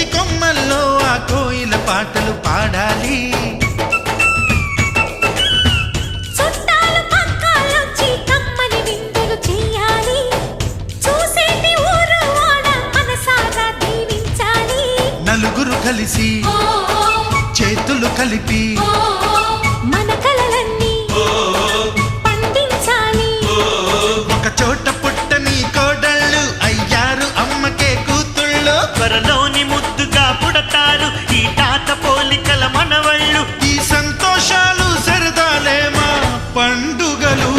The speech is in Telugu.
ఈ కొమ్మల్లో ఆ కోయిల పాటలు పాడాలి. నలుగురు కలిసి చేతులు కలిపి మన కలలన్నీ పండించాలి. ఒక చోట పుట్టని కోడళ్ళు అయ్యారు అమ్మకే కూతుళ్ళు. త్వరలోని ముద్దుగా పుడతారు ఈ తాత పోలికల మనవళ్ళు. ఈ సంతోషాలు సరదాలే మా పండుగలు.